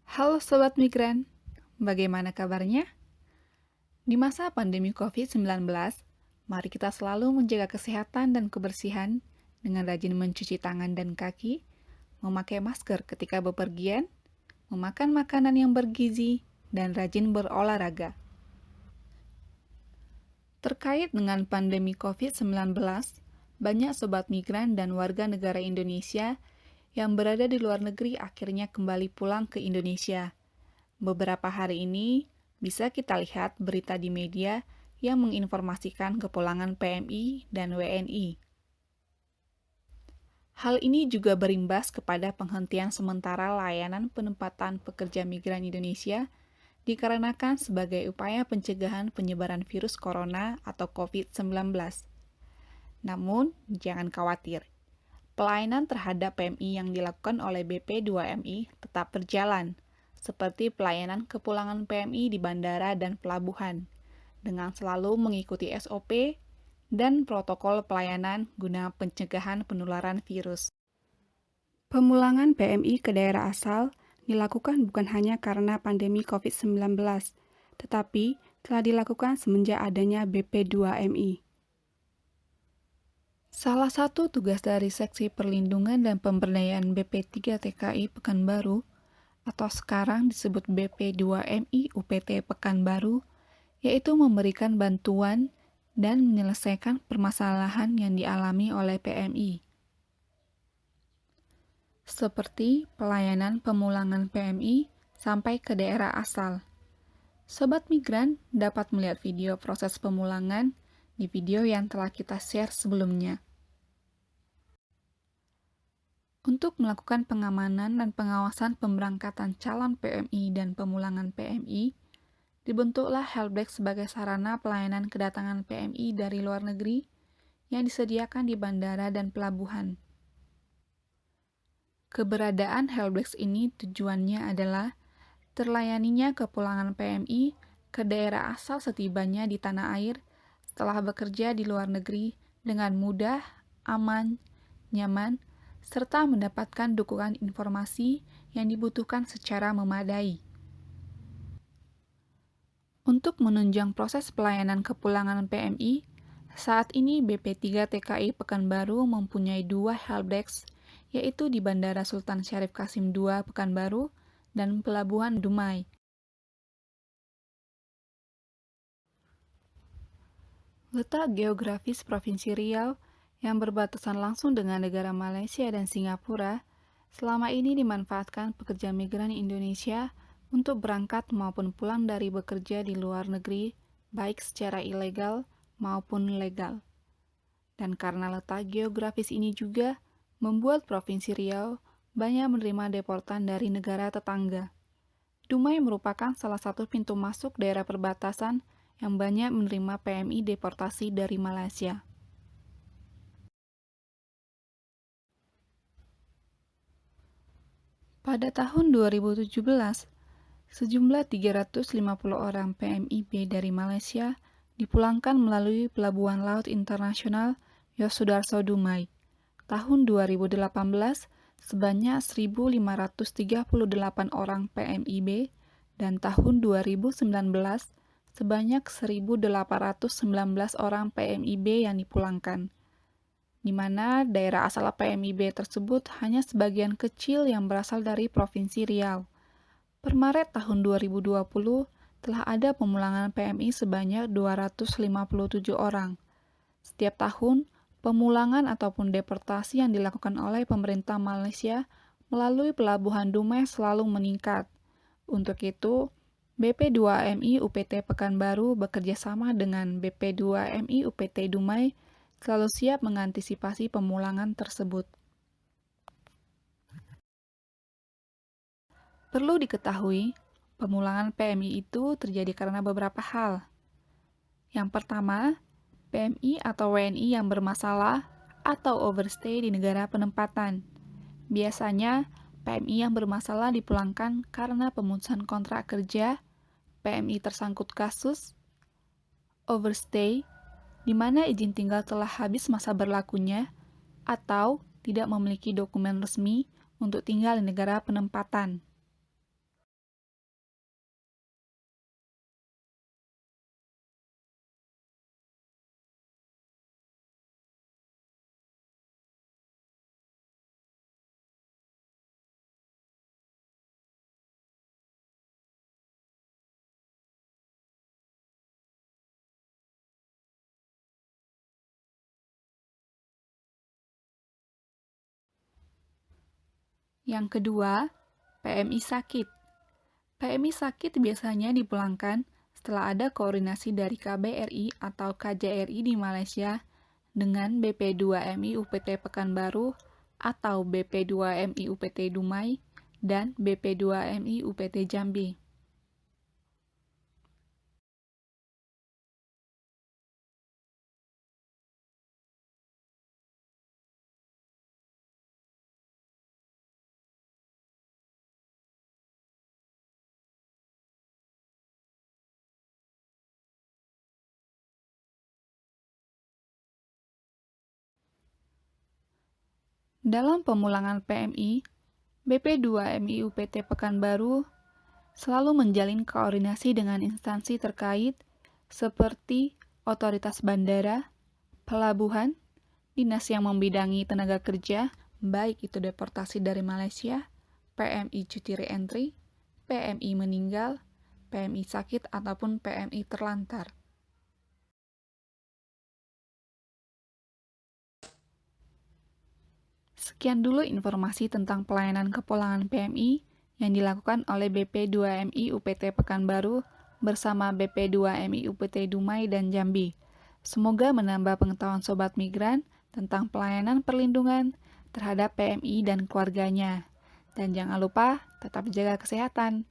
Halo Sobat Migran, bagaimana kabarnya? Di masa pandemi COVID-19, mari kita selalu menjaga kesehatan dan kebersihan dengan rajin mencuci tangan dan kaki, memakai masker ketika bepergian, memakan makanan yang bergizi, dan rajin berolahraga. Terkait dengan pandemi COVID-19, banyak sobat migran dan warga negara Indonesia yang berada di luar negeri akhirnya kembali pulang ke Indonesia. Beberapa hari ini, bisa kita lihat berita di media yang menginformasikan kepulangan PMI dan WNI. Hal ini juga berimbas kepada penghentian sementara layanan penempatan pekerja migran Indonesia dikarenakan sebagai upaya pencegahan penyebaran virus corona atau COVID-19. Namun, jangan khawatir. Pelayanan terhadap PMI yang dilakukan oleh BP2MI tetap berjalan, seperti pelayanan kepulangan PMI di bandara dan pelabuhan, dengan selalu mengikuti SOP dan protokol pelayanan guna pencegahan penularan virus. Pemulangan PMI ke daerah asal dilakukan bukan hanya karena pandemi COVID-19, tetapi telah dilakukan semenjak adanya BP2MI. Salah satu tugas dari Seksi Perlindungan dan Pemberdayaan BP3 TKI Pekanbaru, atau sekarang disebut BP2MI UPT Pekanbaru, yaitu memberikan bantuan dan menyelesaikan permasalahan yang dialami oleh PMI. Seperti pelayanan pemulangan PMI sampai ke daerah asal. Sobat migran dapat melihat video proses pemulangan di video yang telah kita share sebelumnya. Untuk melakukan pengamanan dan pengawasan pemberangkatan calon PMI dan pemulangan PMI, dibentuklah Helpdesk sebagai sarana pelayanan kedatangan PMI dari luar negeri yang disediakan di bandara dan pelabuhan. Keberadaan Helpdesk ini tujuannya adalah terlayaninya kepulangan PMI ke daerah asal setibanya di tanah air setelah bekerja di luar negeri dengan mudah, aman, nyaman, serta mendapatkan dukungan informasi yang dibutuhkan secara memadai. Untuk menunjang proses pelayanan kepulangan PMI, saat ini BP3 TKI Pekanbaru mempunyai 2 helpdesk, yaitu di Bandara Sultan Syarif Qasim II Pekanbaru dan Pelabuhan Dumai. Letak geografis Provinsi Riau yang berbatasan langsung dengan negara Malaysia dan Singapura, selama ini dimanfaatkan pekerja migran Indonesia untuk berangkat maupun pulang dari bekerja di luar negeri, baik secara ilegal maupun legal. Dan karena letak geografis ini juga, membuat Provinsi Riau banyak menerima deportan dari negara tetangga. Dumai merupakan salah satu pintu masuk daerah perbatasan yang banyak menerima PMI deportasi dari Malaysia. Pada tahun 2017, sejumlah 350 orang PMIB dari Malaysia dipulangkan melalui Pelabuhan Laut Internasional Yosudarso Dumai. Tahun 2018, sebanyak 1.538 orang PMIB, dan tahun 2019, sebanyak 1.819 orang PMIB yang dipulangkan, di mana daerah asal PMIB tersebut hanya sebagian kecil yang berasal dari Provinsi Riau. Per Maret tahun 2020, telah ada pemulangan PMI sebanyak 257 orang. Setiap tahun, pemulangan ataupun deportasi yang dilakukan oleh pemerintah Malaysia melalui Pelabuhan Dumai selalu meningkat. Untuk itu, BP2MI UPT Pekanbaru bekerjasama dengan BP2MI UPT Dumai selalu siap mengantisipasi pemulangan tersebut. Perlu diketahui, pemulangan PMI itu terjadi karena beberapa hal. Yang pertama, PMI atau WNI yang bermasalah atau overstay di negara penempatan. Biasanya, PMI yang bermasalah dipulangkan karena pemutusan kontrak kerja, PMI tersangkut kasus, overstay, di mana izin tinggal telah habis masa berlakunya, atau tidak memiliki dokumen resmi untuk tinggal di negara penempatan. Yang kedua, PMI sakit. PMI sakit biasanya dipulangkan setelah ada koordinasi dari KBRI atau KJRI di Malaysia dengan BP2MI UPT Pekanbaru atau BP2MI UPT Dumai dan BP2MI UPT Jambi. Dalam pemulangan PMI, BP2MI UPT Pekanbaru selalu menjalin koordinasi dengan instansi terkait seperti otoritas bandara, pelabuhan, dinas yang membidangi tenaga kerja, baik itu deportasi dari Malaysia, PMI cuti reentry, PMI meninggal, PMI sakit, ataupun PMI terlantar. Sekian dulu informasi tentang pelayanan kepulangan PMI yang dilakukan oleh BP2MI UPT Pekanbaru bersama BP2MI UPT Dumai dan Jambi. Semoga menambah pengetahuan Sobat Migran tentang pelayanan perlindungan terhadap PMI dan keluarganya. Dan jangan lupa tetap jaga kesehatan.